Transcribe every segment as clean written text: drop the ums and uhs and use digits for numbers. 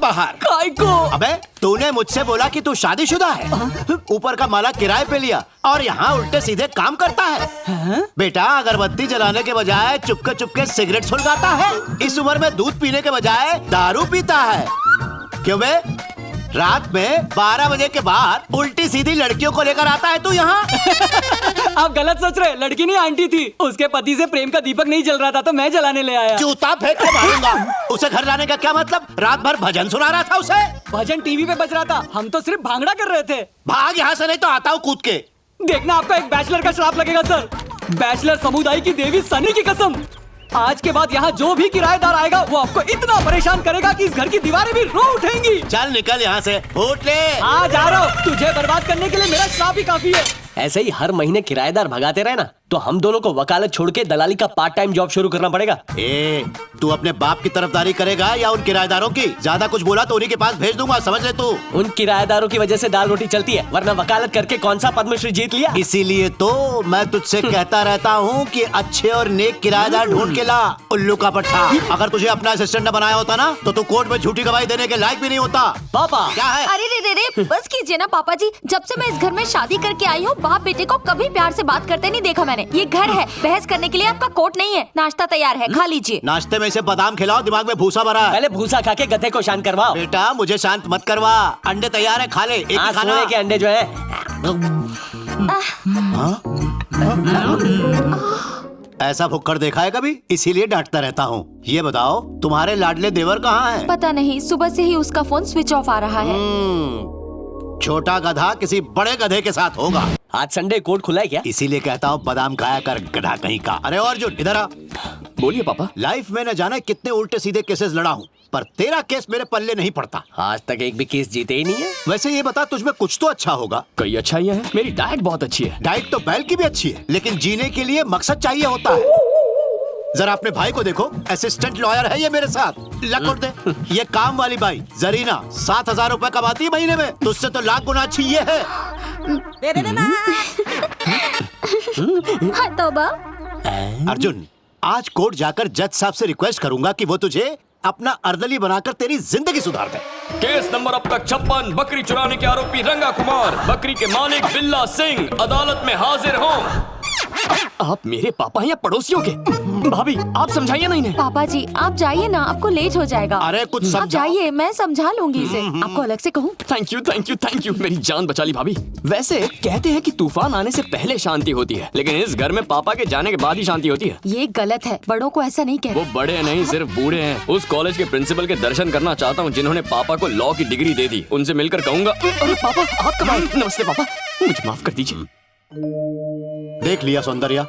बाहर। काय को? अबे तूने मुझसे बोला कि तू शादीशुदा है, ऊपर का माला किराए पे लिया और यहाँ उल्टे सीधे काम करता है। बेटा अगरबत्ती जलाने के बजाय चुपके चुपके सिगरेट सुलगाता है। इस उम्र में दूध पीने के बजाय दारू पीता है। क्यों बे? रात में 12 बजे के बाद उल्टी सीधी लड़कियों को लेकर आता है तू यहाँ। आप गलत सोच रहे, लड़की नहीं आंटी थी। उसके पति से प्रेम का दीपक नहीं जल रहा था तो मैं जलाने ले आया। जूता फेंक के मारूंगा। उसे घर लाने का क्या मतलब? रात भर भजन सुना रहा था उसे। भजन टीवी पे बज रहा था, हम तो सिर्फ भांगड़ा कर रहे थे। भाग यहाँ से नहीं तो आता हूँ कूद के। देखना आपका एक बैचलर का श्राप लगेगा सर। बैचलर समुदाय की देवी सनी की कसम, आज के बाद यहाँ जो भी किराएदार आएगा वो आपको इतना परेशान करेगा कि इस घर की दीवारें भी रो उठेंगी। चल निकल यहाँ से, फूट ले। आ जा रहा हूँ, तुझे बर्बाद करने के लिए मेरा श्राप ही काफी है। ऐसे ही हर महीने किराएदार भगाते रहे ना तो हम दोनों को वकालत छोड़ के दलाली का पार्ट टाइम जॉब शुरू करना पड़ेगा। तू अपने बाप की तरफदारी करेगा या उन किराएदारों की? ज्यादा कुछ बोला तो उन्हीं के पास भेज दूंगा, समझ ले तू। उन किराएदारों की वजह से दाल रोटी चलती है, वरना वकालत करके कौन सा पद्मश्री जीत लिया। इसीलिए तो मैं तुझसे कहता रहता हूँ कि अच्छे और नेक किराएदार ढूंढ के ला, उल्लू का पट्टा। अगर तुझे अपना असिस्टेंट न बनाया होता ना तो तू कोर्ट में झूठी गवाही देने के लायक भी नहीं होता। पापा क्या है? अरे रे रे रे, बस कीजिए ना पापा जी। जब से मैं इस घर में शादी करके आई हूँ बाप बेटे को कभी प्यार से बात करते नहीं देखा मैंने। ये घर है, बहस करने के लिए आपका कोर्ट नहीं है। नाश्ता तैयार है, खा लीजिए। नाश्ते में इसे बादाम खिलाओ, दिमाग में भूसा भरा है। पहले भूसा खा के गधे को शांत करवाओ। बेटा मुझे शांत मत करवा, अंडे तैयार है, खा ले। एक ही खाना। सोने के अंडे जो है। ऐसा भुक्कड़ देखा है कभी? इसीलिए डांटता रहता हूँ। ये बताओ तुम्हारे लाडले देवर कहाँ हैं? पता नहीं, सुबह से ही उसका फोन स्विच ऑफ आ रहा है। छोटा गधा किसी बड़े गधे के साथ होगा। आज संडे कोर्ट खुला है क्या? इसीलिए कहता हूँ बादाम खाया कर, गधा कहीं का। अरे अर्जुन इधर आ। बोलिए पापा। लाइफ में न जाने कितने उल्टे सीधे केसेस लड़ा हूँ, पर तेरा केस मेरे पल्ले नहीं पड़ता। आज तक एक भी केस जीते ही नहीं है। वैसे ये बता, तुझमें कुछ तो अच्छा होगा। कई अच्छाइयाँ हैं। मेरी डाइट बहुत अच्छी है। डाइट तो बैल की भी अच्छी है, लेकिन जीने के लिए मकसद चाहिए होता है। जरा अपने भाई को देखो, असिस्टेंट लॉयर है ये मेरे साथ। लकोट दे। ये काम वाली बाई जरीना 7,000 रुपए कमाती है महीने में, तुझसे तो लाख गुना अच्छी ये है। हाँ तौबा। अर्जुन आज कोर्ट जाकर जज साहब से रिक्वेस्ट करूंगा कि वो तुझे अपना अर्दली बनाकर तेरी जिंदगी सुधार दे। केस नंबर अब तक 56, बकरी चुराने के आरोपी रंगा कुमार, बकरी के मालिक बिल्ला सिंह अदालत में हाजिर हों। आप मेरे पापा हैं या पड़ोसियों के? भाभी आप समझाइए ना इन्हें। पापा जी आप जाइए ना, आपको लेट हो जाएगा। अरे कुछ आप समझाओ। जाइए, मैं समझा लूंगी इसे। आपको अलग से कहूँ? Thank you thank you thank you, मेरी जान बचा ली भाभी। वैसे कहते हैं कि तूफान आने से पहले शांति होती है, लेकिन इस घर में पापा के जाने के बाद ही शांति होती है। ये गलत है, बड़ों को ऐसा नहीं वो कहते। बड़े नहीं सिर्फ बूढ़े हैं। उस कॉलेज के प्रिंसिपल के दर्शन करना चाहता हूँ जिन्होंने पापा को लॉ की डिग्री दे दी। उनसे मिलकर कहूंगा। अरे पापा आप कब आए? नमस्ते पापा, मुझे माफ कर दीजिए। देख लिया सौंदर्या?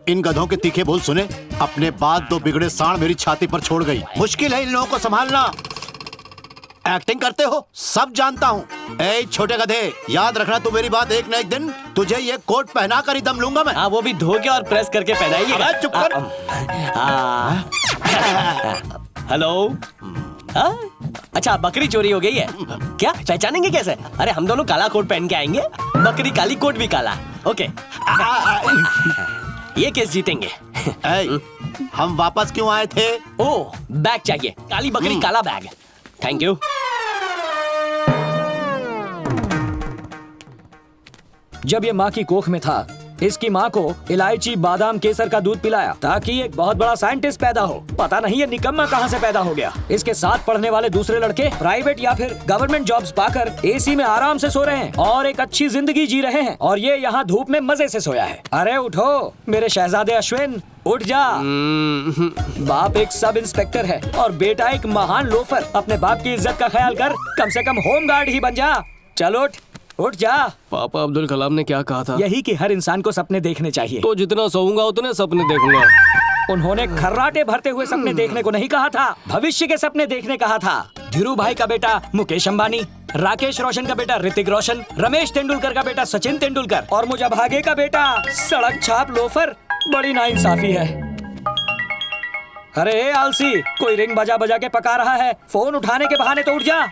इन गधों के तीखे बोल सुने, अपने बाद दो बिगड़े सांड मेरी छाती पर छोड़ गई। मुश्किल है इन लोगों को संभालना। एक्टिंग करते हो सब जानता हूँ। ए छोटे गधे, याद रखना तू मेरी बात, एक न एक दिन तुझे ये कोट पहना कर ही दम लूंगा मैं। हाँ वो भी धो के और प्रेस करके पहनाइएगा। अबे, चुप कर। हेलो। अच्छा बकरी चोरी हो गई है क्या? पहचानेंगे कैसे? अरे हम दोनों काला कोट पहन के आएंगे, बकरी काली कोट भी काला। ओके ये केस जीतेंगे। हम वापस क्यों आए थे? ओह बैग चाहिए, काली बकरी काला बैग। Thank you. जब ये माँ की कोख में था, इसकी माँ को इलायची बादाम केसर का दूध पिलाया ताकि एक बहुत बड़ा साइंटिस्ट पैदा हो। पता नहीं ये निकम्मा कहाँ से पैदा हो गया। इसके साथ पढ़ने वाले दूसरे लड़के प्राइवेट या फिर गवर्नमेंट जॉब्स पाकर एसी में आराम से सो रहे हैं और एक अच्छी जिंदगी जी रहे हैं, और ये यहाँ धूप में मजे से सोया है। अरे उठो मेरे शहजादे अश्विन, उठ जा। बाप एक सब इंस्पेक्टर है और बेटा एक महान लोफर। अपने बाप की इज्जत का ख्याल कर, कम से कम होम गार्ड ही बन जा। चलो उठ जा। पापा अब्दुल कलाम ने क्या कहा था? यही कि हर इंसान को सपने देखने चाहिए। तो जितना सोऊंगा उतने सपने देखूंगा। उन्होंने खर्राटे भरते हुए सपने देखने को नहीं कहा था, भविष्य के सपने देखने कहा था। धीरू भाई का बेटा मुकेश अंबानी, राकेश रोशन का बेटा ऋतिक रोशन, रमेश तेंदुलकर का बेटा सचिन तेंदुलकर और मुझे भागे का बेटा सड़क छाप लोफर। बड़ी नाइंसाफी है। अरे आलसी, कोई रिंग बजा बजा के पका रहा है, फोन उठाने के बहाने तो उठ जा।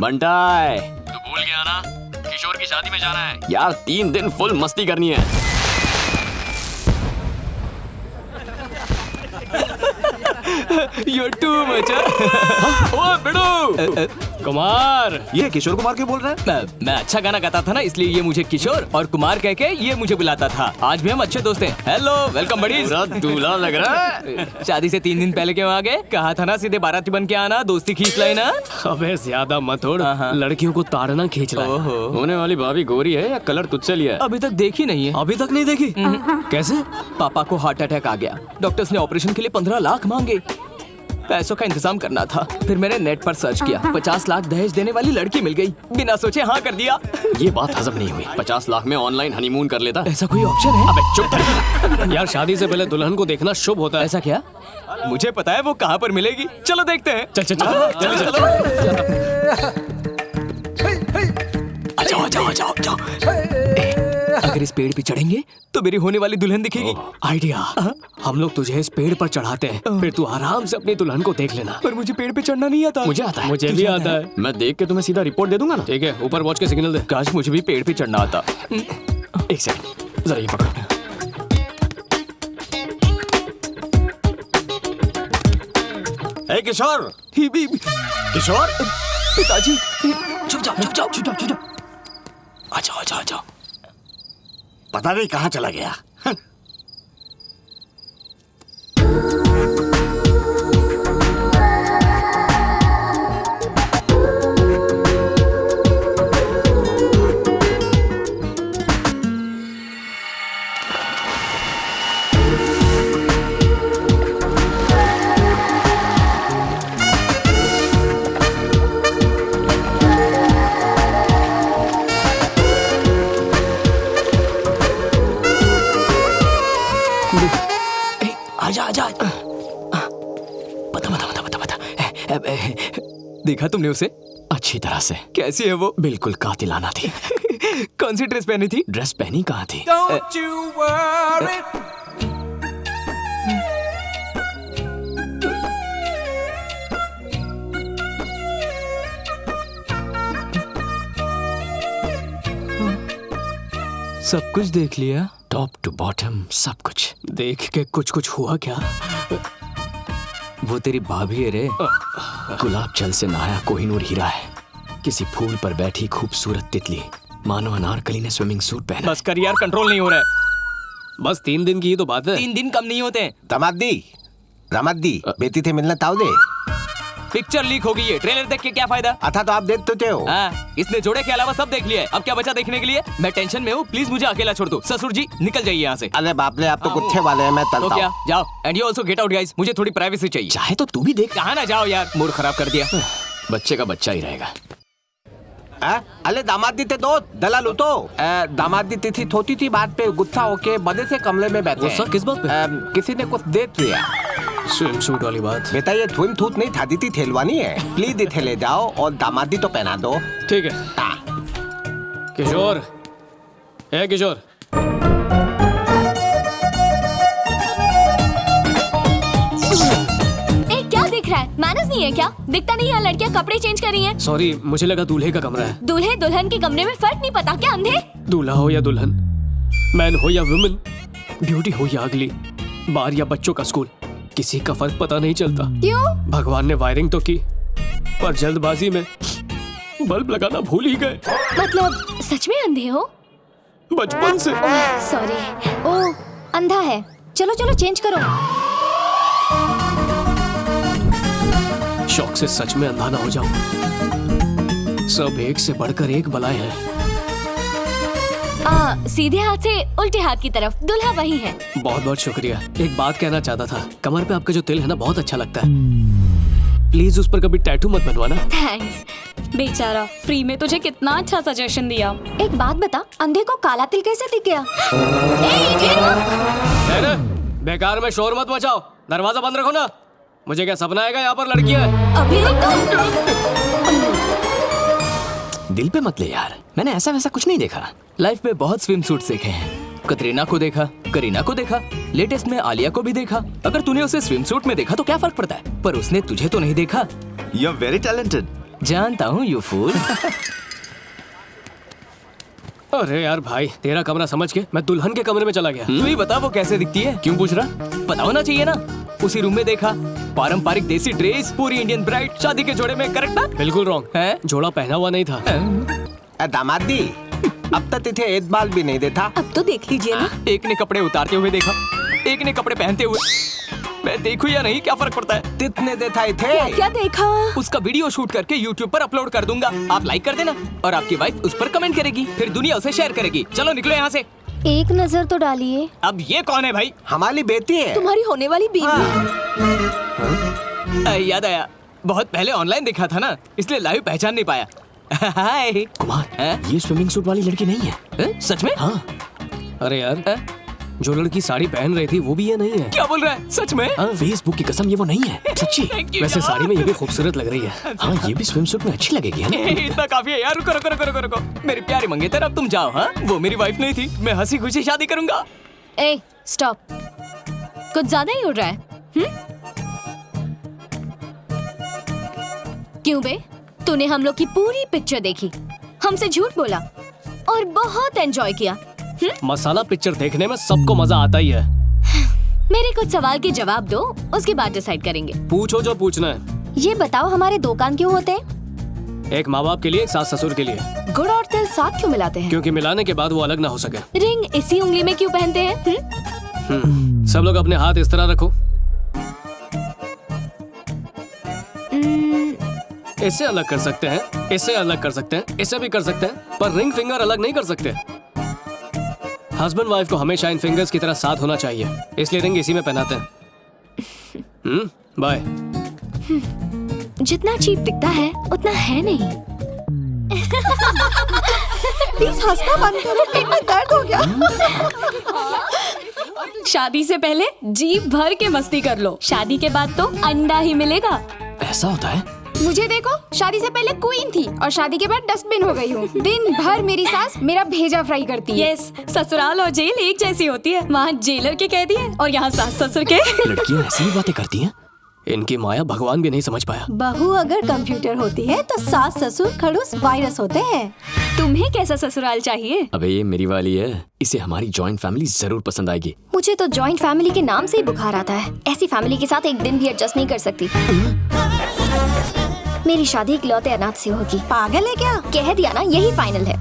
बंटाई तू भूल गया ना, किशोर की शादी में जाना है यार। 3 दिन फुल मस्ती करनी है। You're too much. ओ बिडू कुमार, ये किशोर कुमार क्यों बोल रहे हैं? मैं अच्छा गाना गाता था ना, इसलिए ये मुझे किशोर और कुमार कह के ये मुझे बुलाता था। आज भी हम अच्छे दोस्त हैं। हेलो, वेलकम बड़ी। पूरा दूल्हा लग रहा है। शादी से 3 दिन पहले क्यों आ गए? कहा था ना सीधे बाराती बन के आना, दोस्ती खींच लाए ना। अबे ज्यादा मत उड़, हाँ। लड़कियों को ताड़ना खींच रहा है। ओहो। होने वाली भाभी गोरी है या कलर तुझसे लिया है? अभी तक देखी नहीं है। अभी तक नहीं देखी? कैसे? पापा को हार्ट अटैक आ गया, डॉक्टर्स ने ऑपरेशन के लिए 15 लाख मांगे। पैसों का इंतजाम करना था, फिर मैंने नेट पर सर्च किया, 50 लाख दहेज देने वाली लड़की मिल गई, बिना सोचे हाँ कर दिया। ये बात हजम नहीं हुई। 50 लाख में ऑनलाइन हनीमून कर लेता। ऐसा कोई ऑप्शन है? अबे चुप कर। यार शादी से पहले दुल्हन को देखना शुभ होता है। ऐसा क्या? मुझे पता है वो कहाँ पर मिलेगी, चलो देखते हैं। चल चल चल जल्दी चल। जाओ। अगर इस पेड़ पे चढ़ेंगे तो मेरी होने वाली दुल्हन दिखेगी। आइडिया, हम लोग तुझे इस पेड़ पर चढ़ाते हैं, फिर तू आराम से अपनी दुल्हन को देख लेना। पर मुझे पेड़ पे चढ़ना नहीं आता। मुझे आता है। मुझे भी आता है। मैं देख के तुम्हें सीधा रिपोर्ट दे दूंगा ना। ठीक है, ऊपर पहुंच के सिग्नल दे। काश मुझे भी पेड़ पे चढ़ना आता। एक सेकंड, जरा ये पकड़ो। ए किशोर, किशोर, पिताजी, छुप जाओ। आ जाओ। पता नहीं कहाँ चला गया। आजा। बता। देखा तुमने उसे? अच्छी तरह से। कैसी है वो? बिल्कुल कातिलाना थी। कौन सी ड्रेस पहनी थी? ड्रेस पहनी कहाँ थी? Don't you worry. सब कुछ देख लिया? टॉप टू बॉटम सब कुछ। देख के कुछ हुआ क्या? वो तेरी भाभी है रे। गुलाब जल से नहाया कोहिनूर हीरा है। किसी फूल पर बैठी खूबसूरत तितली, मानो अनारकली ने स्विमिंग सूट पहना। बस कर यार, कंट्रोल नहीं हो रहा है। बस 3 दिन की ही तो बात है। 3 दिन कम नहीं होते। दामादी बेटी थे मिलना ताऊ दे। पिक्चर लीक हो गई है, ट्रेलर देख के क्या फायदा? अथा तो आप देख चुके हो। इसने जोड़े के अलावा सब देख लिया है, अब क्या बचा देखने के लिए? मैं टेंशन में हूँ, प्लीज मुझे अकेला छोड़ दो। ससुर जी निकल जाइए यहाँ से। अरे बाप रे, आप तो कुत्ते वाले हैं। मैं तो चलता क्या, हूँ। जाओ। And you also get out guys, मुझे थोड़ी प्राइवेसी चाहिए। चाहे तो तू भी देख। कहाँ ना जाओ यार, मूड खराब कर दिया। बच्चे का बच्चा ही रहेगा। अरे दामादी थे दो दलाल तो दामादी तिथि थोती थी बात पे गुस्सा होके बड़े से कमरे में बैठे। गुस्सा किस बात पे? किसी ने कुछ देख लिया। स्विम सूट वाली बात। बेटा ये थूम थूत नहीं था, दीदी थेलवानी है। प्लीज इथे ले जाओ और दामादी तो पहना दो। ठीक है। किशोर, ए किशोर, क्या दिख रहा है? मैनर्स नहीं है क्या? दिखता नहीं है लड़कियां कपड़े चेंज कर रही हैं। सॉरी, मुझे लगा दूल्हे का कमरा है। दूल्हे दुल्हन के कमरे में फर्क नहीं पता क्या? अंधे? दूल्हा हो या दुल्हन, मैन हो या वुमेन, ब्यूटी हो या अगली, बार या बच्चों का स्कूल, किसी का फर्क पता नहीं चलता। क्यों? भगवान ने वायरिंग तो की, पर जल्दबाजी में बल्ब लगाना भूल ही गए। मतलब सच में अंधे हो? बचपन से। सॉरी। ओह, अंधा है। चलो चेंज करो। शौक से सच में अंधा ना हो जाऊं। सब एक से बढ़कर एक बलाएं हैं। सीधे हाथ से उल्टे हाथ की तरफ, दूल्हा वही है। बहुत बहुत शुक्रिया। एक बात कहना चाहता था, कमर पे आपका जो तिल है ना, बहुत अच्छा लगता है। प्लीज उस पर कभी टैटू मत बनवाना। थैंक्स। बेचारा, फ्री में तुझे कितना अच्छा सजेशन दिया। एक बात बता, अंधे को काला तिल कैसे दिख गया? बेकार में शोर मत मचाओ, दरवाजा बंद रखो ना। मुझे क्या सपना आएगा यहाँ पर लड़की है? अभी दिल पे मत ले यार, मैंने ऐसा वैसा कुछ नहीं देखा। लाइफ में बहुत स्विम सूट देखे हैं। कतरीना को देखा, करीना को देखा, लेटेस्ट में आलिया को भी देखा। अगर तूने उसे स्विम सूट में देखा तो क्या फर्क पड़ता है, पर उसने तुझे तो नहीं देखा। You are very talented. जानता हूँ यू फूल। अरे यार भाई, तेरा कमरा समझ के मैं दुल्हन के कमरे में चला गया। तू ही बता वो कैसे दिखती है? क्यों पूछ रहा? पता होना चाहिए ना। उसी रूम में देखा, पारंपरिक देसी ड्रेस, पूरी इंडियन ब्राइड, शादी के जोड़े में, करेक्ट ना? बिल्कुल रॉन्ग है? जोड़ा पहना हुआ नहीं था। दामाद दी अब तक तिथे एक बाल भी नहीं देता। अब तो देख लीजिए ना। एक ने कपड़े उतारते हुए देखा, एक ने कपड़े पहनते हुए। मैं देखूं या नहीं, क्या फर्क पड़ता है? तितने देता थे। क्या देखा? उसका वीडियो शूट करके YouTube पर अपलोड कर दूंगा। आप लाइक कर देना और आपकी वाइफ उस पर कमेंट करेगी, फिर दुनिया उसे शेयर करेगी। चलो निकलो यहाँ से। एक नजर तो डालिए। अब ये कौन है भाई? हमारी बेटी है। तुम्हारी होने वाली बीवी। याद आया, बहुत पहले ऑनलाइन देखा था ना, इसलिए लाइव पहचान नहीं पाया। हाय कुमार, ये स्विमिंग सूट वाली लड़की नहीं है। सच में? हाँ। अरे यार, जो लड़की साड़ी पहन रही थी वो भी ये नहीं है। क्या बोल रहा है? सच में? हाँ, फेसबुक की कसम, ये वो नहीं है, सच्ची। Thank you, वैसे यार। साड़ी में ये भी खूबसूरत लग रही है। हाँ, ये भी स्विम सूट में अच्छी लगेगी, है ना? इतना काफी है यार। रुको रुको रुको रुको रुको। मेरी प्यारी मंगेतर, अब तुम जाओ। हाँ, वो मेरी वाइफ नहीं थी। मैं हंसी खुशी शादी करूंगा। ए, स्टॉप। कुछ ज्यादा ही उड़ रहा है। क्यों बे? तूने हम लोग की पूरी पिक्चर देखी, हमसे झूठ बोला और बहुत एंजॉय किया। मसाला पिक्चर देखने में सबको मजा आता ही है। मेरे कुछ सवाल के जवाब दो, उसके बाद डिसाइड करेंगे। पूछो जो पूछना है। ये बताओ, हमारे दो कान क्यों होते हैं? एक माँ बाप के लिए, एक सास ससुर के लिए। गुड़ और तिल साथ क्यों मिलाते हैं? क्योंकि मिलाने के बाद वो अलग ना हो सके। रिंग इसी उंगली में क्यों पहनते हैं? सब लोग अपने हाथ इस तरह रखो। इसे अलग कर सकते हैं, इसे अलग कर सकते हैं, इसे भी कर सकते हैं, पर रिंग फिंगर अलग नहीं कर सकते। हस्बैंड वाइफ को हमेशा इन फिंगर्स की तरह साथ होना चाहिए, इसलिए रिंग इसी में पहनाते हैं। बाय। जितना चीप दिखता है उतना है नहीं। प्लीज हंसना बंद करो, पेट में दर्द हो गया। शादी से पहले जी भर के मस्ती कर लो, शादी के बाद तो अंडा ही मिलेगा। ऐसा होता है? मुझे देखो, शादी से पहले क्वीन थी और शादी के बाद डस्टबिन हो गई हूँ। दिन भर मेरी सास मेरा भेजा फ्राई करती है। यस, ससुराल और जेल एक जैसी होती है। वहाँ जेलर के कैदी है और यहाँ सास ससुर के। लड़कियां ऐसी ही बातें करती हैं? इनकी माया भगवान भी नहीं समझ पाया। बहू अगर कंप्यूटर होती है तो सास ससुर खड़ूस वायरस होते हैं। तुम्हें कैसा ससुराल चाहिए? अबे ये मेरी वाली है, इसे हमारी जॉइंट फैमिली जरूर पसंद आएगी। मुझे तो जॉइंट फैमिली के नाम से ही बुखार आता है। ऐसी फैमिली के साथ एक दिन भी एडजस्ट नहीं कर सकती। मेरी शादी इकलौते अनाथ से होगी। पागल है क्या? कह दिया ना, यही फाइनल है।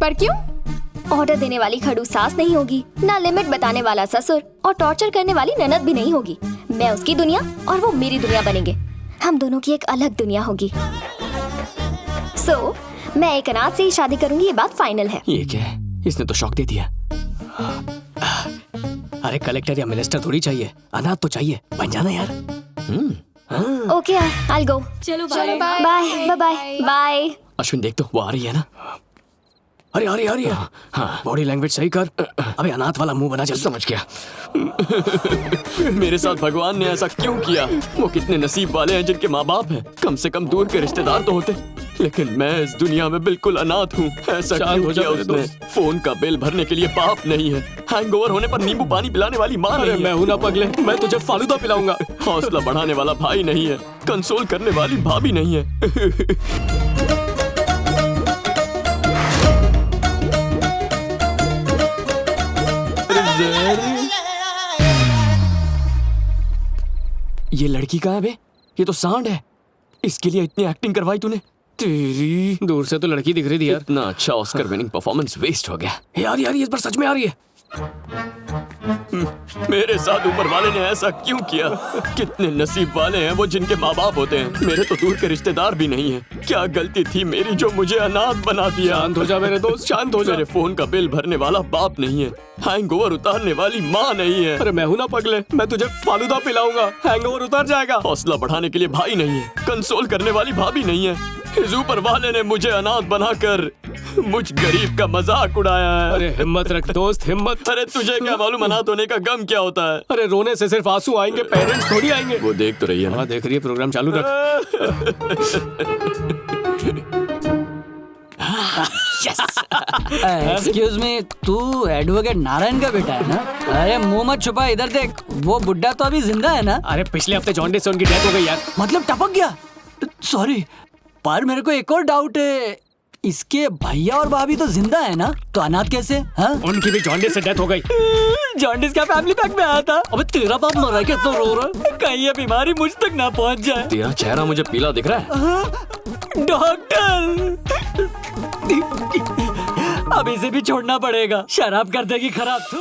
पर क्यों? ऑर्डर देने वाली खड़ूस सास नहीं होगी, ना लिमिट बताने वाला ससुर और टॉर्चर करने वाली ननद भी नहीं होगी। मैं उसकी दुनिया और वो मेरी दुनिया बनेंगे। हम दोनों की एक अलग दुनिया होगी। मैं एक अनाथ से ही शादी करूंगी, ये बात फाइनल है। ये क्या है? इसने तो शॉक दे दिया। अरे कलेक्टर या मिनिस्टर थोड़ी चाहिए, अनाथ तो चाहिए। बन जाना यार। Okay, I go. चलो bye bye bye bye. Ashwin देख तो, वो आ रही है ना? अरे आ रही है। हाँ, बॉडी लैंग्वेज सही कर। अबे अनाथ वाला मुंह बना, जल्दी। समझ गया। मेरे साथ भगवान ने ऐसा क्यों किया? वो कितने नसीब वाले हैं जिनके माँ बाप हैं। कम से कम दूर के रिश्तेदार तो होते, लेकिन मैं इस दुनिया में बिल्कुल अनाथ हूँ। ऐसा क्यों किया उसने? फोन का बिल भरने के लिए बाप नहीं है, हैंगओवर होने पर नींबू पानी पिलाने वाली माँ नहीं है। मैं हूँ ना पगले, मैं तुझे फालूदा पिलाऊंगा। हौसला बढ़ाने वाला भाई नहीं है, कंसोल करने वाली भाभी नहीं है। ये लड़की कहाँ है बे? ये तो सांड है। इसके लिए इतनी एक्टिंग करवाई तूने? तेरी दूर से तो लड़की दिख रही थी यार। इतना अच्छा ऑस्कर विनिंग परफॉर्मेंस वेस्ट हो गया। यार ये इस बार सच में आ रही है। मेरे साथ ऊपर वाले ने ऐसा क्यों किया? कितने नसीब वाले हैं वो जिनके माँ बाप होते हैं। मेरे तो दूर के रिश्तेदार भी नहीं हैं। क्या गलती थी मेरी जो मुझे अनाथ बना दिया? शांत हो जा मेरे दोस्त, शांत हो जा। मेरे फोन का बिल भरने वाला बाप नहीं है, हैंगओवर उतारने वाली माँ नहीं है। अरे मैं हूं ना पगले, मैं तुझे फालूदा पिलाऊंगा, हैंगओवर उतर जाएगा। हौसला बढ़ाने के लिए भाई नहीं है, कंसोल करने वाली भाभी नहीं है। इस ऊपर वाले ने मुझे अनाथ बनाकर मुझ गरीब का मजाक उड़ाया है। अरे हिम्मत रख दोस्त, हिम्मत। अरे तुझे क्या मालूम अनाथ होने का गम क्या होता है? अरे रोने से सिर्फ आंसू आएंगे, पेरेंट्स थोड़ी आएंगे। वो देख तो रही है ना? देख रही है, प्रोग्राम चालू रख। एक्सक्यूज मी, तू एडवोकेट नारायण का बेटा है ना? अरे मुंह मत छुपा, इधर देख। वो बुड्ढा तो अभी जिंदा है ना? अरे पिछले हफ्ते जॉन्डिस से उनकी डेथ हो गई यार। मतलब टपक गया? सॉरी, पर मेरे को एक और डाउट है। इसके भैया और भाभी तो जिंदा है ना, तो अनाथ कैसे? हाँ? उनकी भी जॉन्डिस से डेथ हो गई। जॉन्डिस क्या फैमिली पैक में आया था? अबे तेरा बाप मरा है, कितना रो रहा है? कहीं ये बीमारी मुझ तक ना पहुंच जाए। तेरा चेहरा मुझे पीला दिख रहा है। डॉक्टर, अब इसे भी छोड़ना पड़ेगा, शराब कर देगी खराब।